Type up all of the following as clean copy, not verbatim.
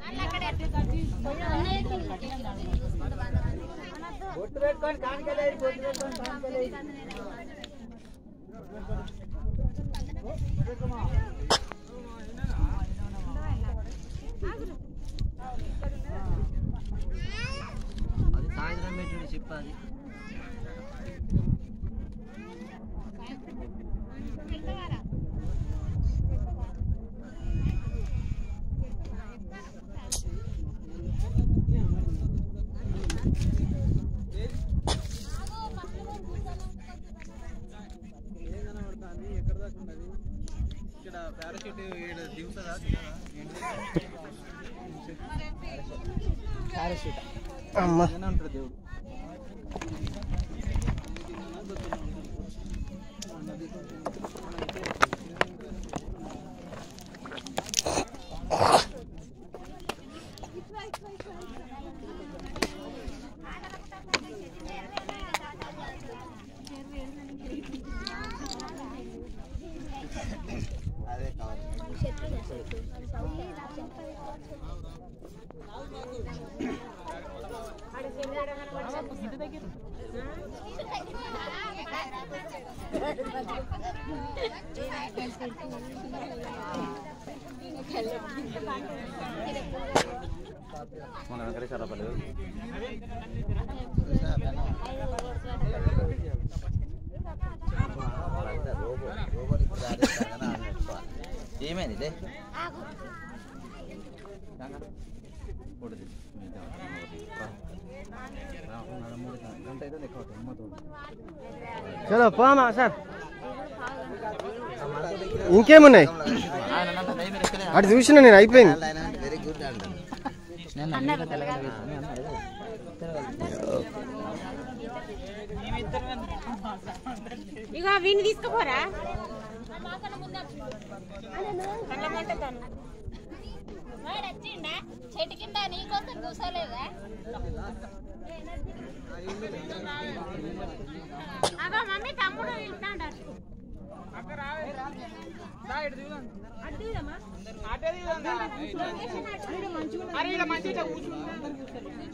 అది సాయంత్రం పెట్టి చెప్పాలి. అమ్మ ఏమైంది చలో పోమా సార్. ఇంకేమున్నాయి అటు చూసిన నేను అయిపోయింది. ఇక వీడిని తీసుకుపోరా చెట్టు కింద నీకోసం కూర్చోలేదా? అగో మమ్మీ తమ్ముడు వెళ్తాడు.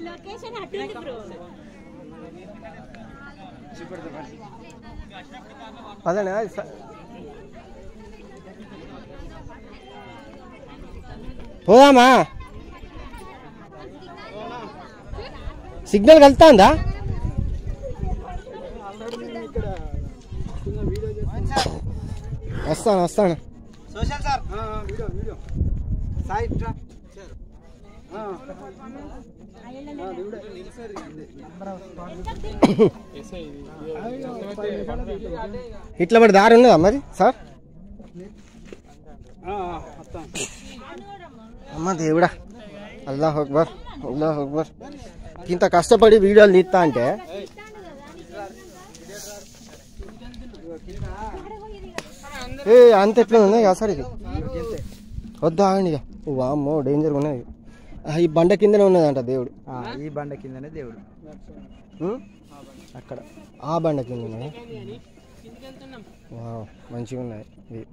లొకేషన్ అటు బ్రో. అదే పోదామా? సిగ్నల్ కలుతుందా? వస్తాను. సోషల్ సార్ వీడియో సాయి ఇట్లా మరి దారి ఉన్నదా మరి సార్? అమ్మ దేవుడా, అల్లాహ్ అక్బర్. ఇంత కష్టపడి వీడియోలు తీస్తా అంటే అంత ఎట్లా ఉన్నాయి కదా సార్? ఇది వద్దా ఆగండి ఇక. వామ్మో డేంజర్గా ఉన్నది. ఈ బండ కిందనే ఉన్నదంట దేవుడు. ఈ బండ కిందనే దేవుడు అక్కడ ఆ బండ కింద ఉన్నది. మంచిగా ఉన్నాయి ఇవి.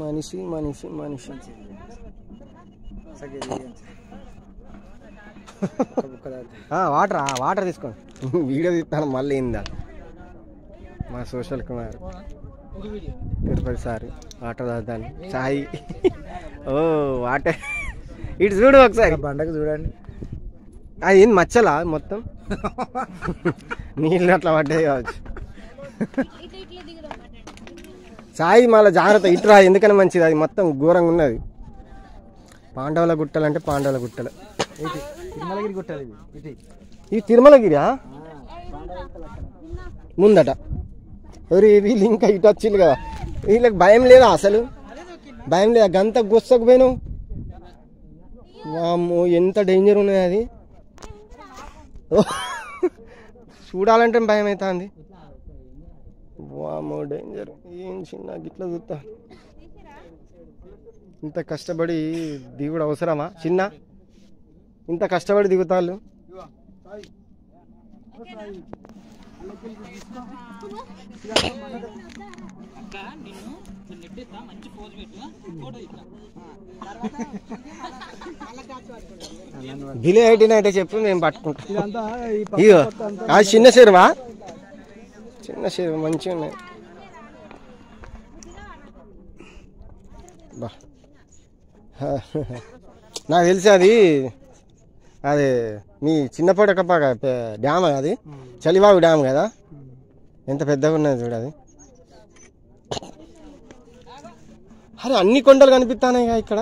మనిషి వాటర్ తీసుకోండి. వీడియో తీస్తాను మళ్ళీ ఇందా మా social Kumar Tirupati sir water తాగుతాను. సాయి ఓ వాటర్ ఇటు చూడు ఒకసారి. బండకు చూడండి. అది ఏంది మచ్చలా మొత్తం నీళ్ళు అట్లా పడ్డాయి కావచ్చు. సాయి మళ్ళీ జాగ్రత్త ఇటురా, ఎందుకని మంచిది. అది మొత్తం ఘోరంగా ఉన్నది. పాండవుల గుట్టలు అంటే పాండవుల గుట్టలు. తిరుమలగిరి గుట్టలు ఇవి తిరుమలగిరియా? ముందట ఎవరు వీళ్ళు ఇంకా ఇటు వచ్చిళ్ళు కదా. వీళ్ళకి భయం లేదా అసలు? భయం లేదా? గంత గుස්සకు పోయినావు. వామ్మో ఎంత డేంజర్ ఉన్నది అది. చూడాలంటే భయం అవుతుంది. వామ్మో డేంజర్. ఏం చిన్న గిట్లా చూస్తా. ఇంత కష్టపడి దిగుడు అవసరమా చిన్న? ఇంత కష్టపడి దిగుతాళ్ళు. బిలే 18 అంటే చెప్పు మేము పట్టుకుంటాం. ఇగో అది చిన్న చెరువా? చిన్న చెరువు మంచిగా ఉన్నాయి. బా నాకు తెలిసి అది అది మీ చిన్నపడకపాక డ్యామ్ అది, చలివాగు డ్యామ్ కదా, ఎంత పెద్దగా ఉన్నది చూడు అది. అరే అన్ని కొండలు కనిపిస్తున్నాయి ఇక్కడ.